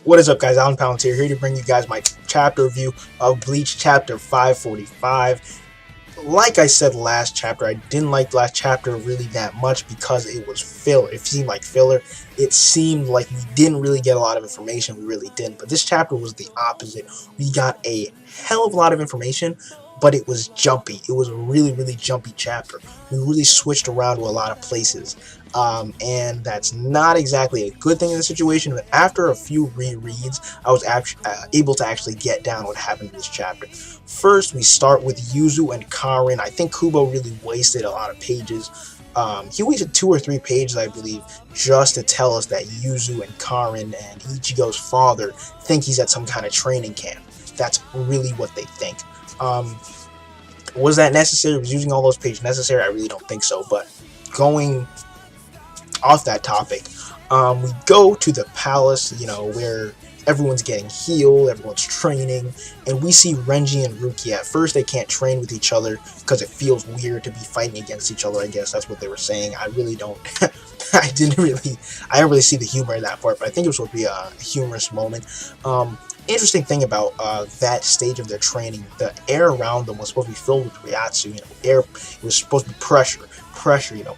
What is up, guys? Alan Palantir here to bring you guys my chapter review of Bleach chapter 545. Like I said last chapter, I didn't like the last chapter really that much because it was filler. It seemed like filler. It seemed like we didn't really get a lot of information. We really didn't. But this chapter was the opposite. We got a hell of a lot of information, but it was jumpy. It was a really jumpy chapter. We really switched around to a lot of places. And that's not exactly a good thing in the situation, but after a few rereads, I was able to actually get down what happened in this chapter. First, we start with Yuzu and Karin. I think Kubo really wasted a lot of pages. He wasted 2 or 3 pages, I believe, just to tell us that Yuzu and Karin and Ichigo's father think he's at some kind of training camp. That's really what they think. Was that necessary? Was using all those pages necessary? I really don't think so, but going off that topic, we go to the palace, where everyone's getting healed, everyone's training, and we see Renji and Rukia. At first, they can't train with each other because it feels weird to be fighting against each other. I guess that's what they were saying. I really don't. I didn't really see the humor in that part, but I think it was supposed to be a humorous moment. Interesting thing about that stage of their training, the air around them was supposed to be filled with Ryatsu. Air, it was supposed to be pressure,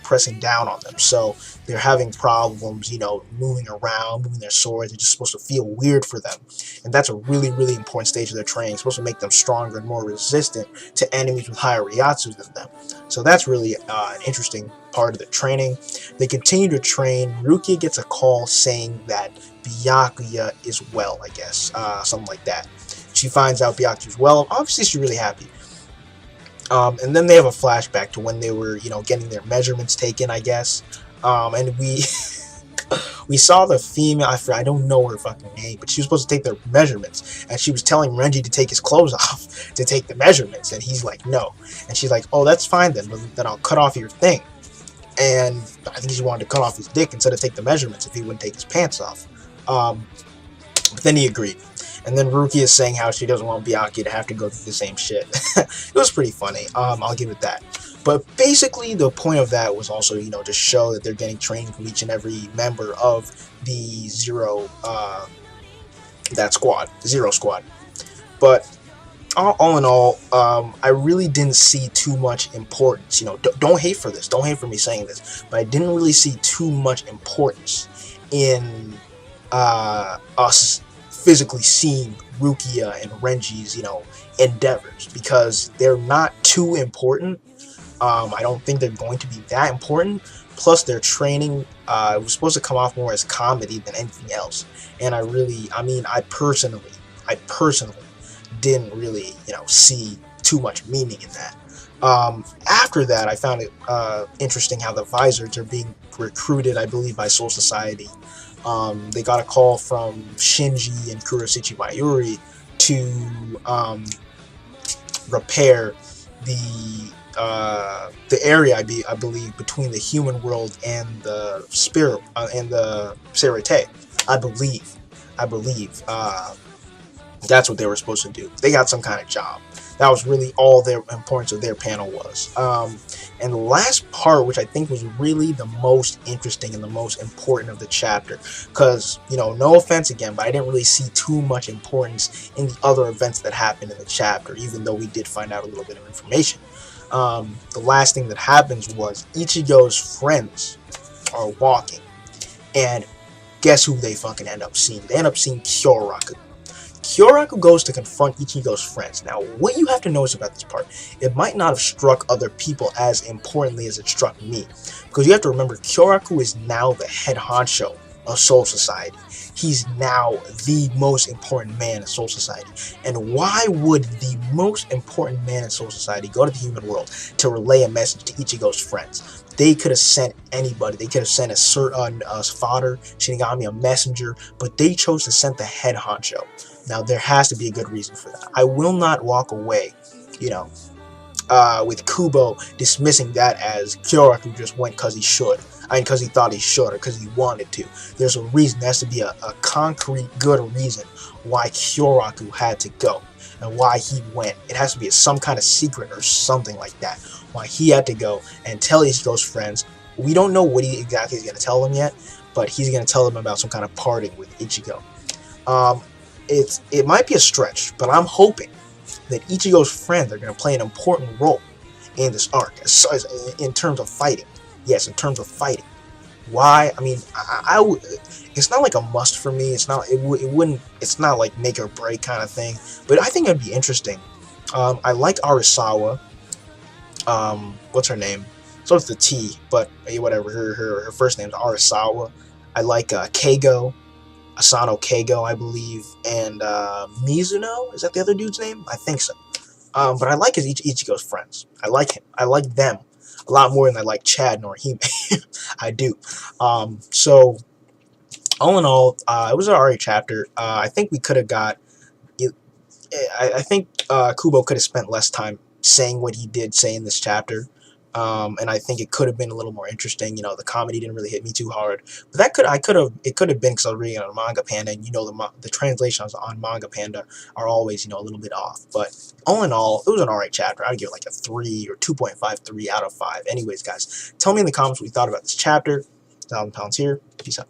pressing down on them. So they're having problems, moving around, moving their swords. It's just supposed to feel weird for them. And that's a really important stage of their training. It's supposed to make them stronger and more resistant to enemies with higher Ryatsu than them. So that's really an interesting part of the training. They continue to train. Rukia gets a call saying that Byakuya is well, I guess, something like that. She finds out Byakuya's well. Obviously, she's really happy. And then they have a flashback to when they were, getting their measurements taken, I guess. And we we saw the female, I don't know her fucking name, but she was supposed to take their measurements. And she was telling Renji to take his clothes off to take the measurements. And he's like, no. And she's like, oh, that's fine then. Then I'll cut off your thing. And I think she wanted to cut off his dick instead of take the measurements if he wouldn't take his pants off. But then he agreed. And then Rukia is saying how she doesn't want Byakuya to have to go through the same shit. It was pretty funny. I'll give it that. But basically, the point of that was also, to show that they're getting training from each and every member of the Zero Squad. But all in all, I really didn't see too much importance. Don't hate for this. Don't hate for me saying this. But I didn't really see too much importance in us physically seeing Rukia and Renji's, endeavors, because they're not too important. I don't think they're going to be that important. Plus, their training was supposed to come off more as comedy than anything else. And I personally didn't really, see too much meaning in that. After that, I found it interesting how the Visors are being recruited, I believe, by Soul Society. They got a call from Shinji and Kuroshichi Mayuri to repair the area, I believe, between the human world and the spirit and the Serite. I believe that's what they were supposed to do. They got some kind of job. That was really all their importance of their panel was. And the last part, which I think was really the most interesting and the most important of the chapter, because, no offense again, but I didn't really see too much importance in the other events that happened in the chapter, even though we did find out a little bit of information. The last thing that happens was Ichigo's friends are walking, and guess who they fucking end up seeing? They end up seeing Kyoraku. Kyoraku goes to confront Ichigo's friends. Now, what you have to notice about this part, it might not have struck other people as importantly as it struck me. Because you have to remember, Kyoraku is now the head honcho of Soul Society. He's now the most important man in Soul Society. And why would the most important man in Soul Society go to the human world to relay a message to Ichigo's friends? They could have sent anybody. They could have sent a fodder, Shinigami, a messenger, but they chose to send the head honcho. Now, there has to be a good reason for that. I will not walk away, with Kubo dismissing that as Kyoraku just went because he should. Because he thought he should, or because he wanted to. There's a reason. There has to be a concrete, good reason why Kyoraku had to go and why he went. It has to be some kind of secret or something like that. Why he had to go and tell Ichigo's friends. We don't know what he exactly is going to tell them yet, but he's going to tell them about some kind of parting with Ichigo. Um, it might be a stretch, but I'm hoping that Ichigo's friends are going to play an important role in this arc, in terms of fighting. Yes, in terms of fighting. Why? I mean, it's not like a must for me. It's not. It wouldn't. It's not like make or break kind of thing. But I think it'd be interesting. I like Arisawa. What's her name? So it's the T, but whatever. Her first name's Arisawa. I like Keigo, Asano Keigo, I believe, and Mizuno. Is that the other dude's name? I think so. But I like his Ichigo's friends. I like him. I like them a lot more than I like Chad nor Hime. I do. So all in all, it was an alright chapter. I think we could have got. I think Kubo could have spent less time saying what he did say in this chapter. And I think it could have been a little more interesting. You know, the comedy didn't really hit me too hard, but it could have been because I was reading on Manga Panda, and you know the translations on Manga Panda are always a little bit off. But all in all, it was an alright chapter. I'd give it like a 3 or 2.53 out of 5. Anyways, guys, tell me in the comments what you thought about this chapter. £1,000 here. Peace out.